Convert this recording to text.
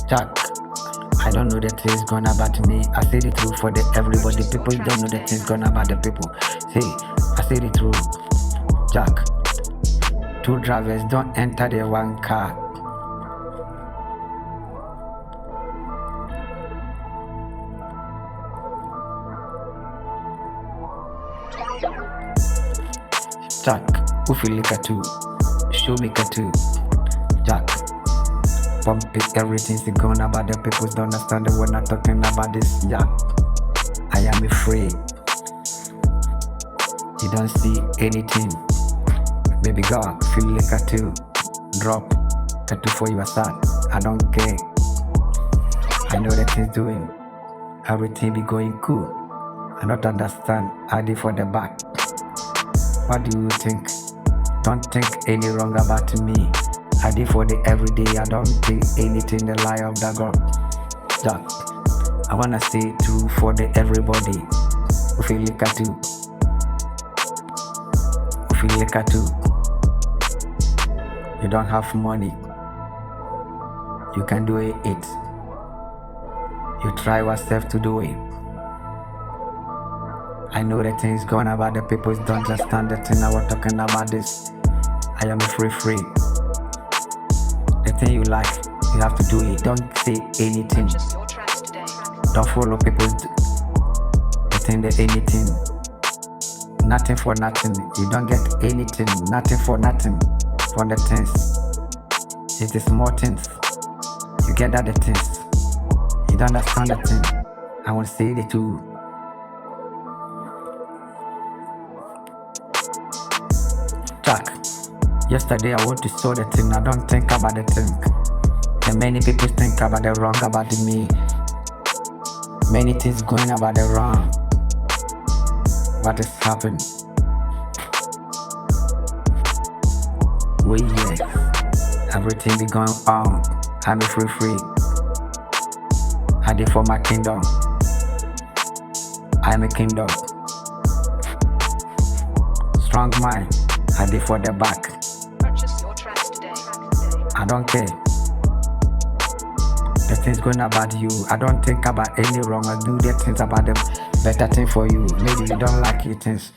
Jack, I don't know the things gonna about me. I say the truth for the everybody. People don't know the things gonna about the people. Say, I say the truth. Jack, two drivers don't enter the one car. Jack, who feel like a two? Show me a two. Jack, pump it, everything's gone about the people don't understand the word I'm talking about this. Jack, I am afraid. You don't see anything. Baby girl, feel like a two. Drop a two for your son. I don't care. I know that he's doing. Everything be going cool. I don't understand. I did for the back. What do you think? Don't think any wrong about me. I did for the everyday. I don't think anything the lie of the God. Jack, I wanna say true for the everybody. Who feel like a two. Who feel like a two. You don't have money. You can do it. You try yourself to do it. I know the things going about the people don't understand the thing I was talking about this. I am free. The thing you like, you have to do it. Don't say anything. Don't follow people. The thing that anything. Nothing for nothing. You don't get anything. Nothing for nothing. From the things. It's the small things. You get other things. You don't understand the thing. I will say the two. Jack, yesterday I want to saw the thing. I don't think about the thing. And many people think about the wrong about me. Many things going about the wrong. What is happening? We yes, everything be going on. I'm free. I did for my kingdom. I'm a kingdom. Strong mind. I did for the back. I don't care. The things going about you. I don't think about any wrong. I do the things about the better thing for you. Maybe you don't like your things.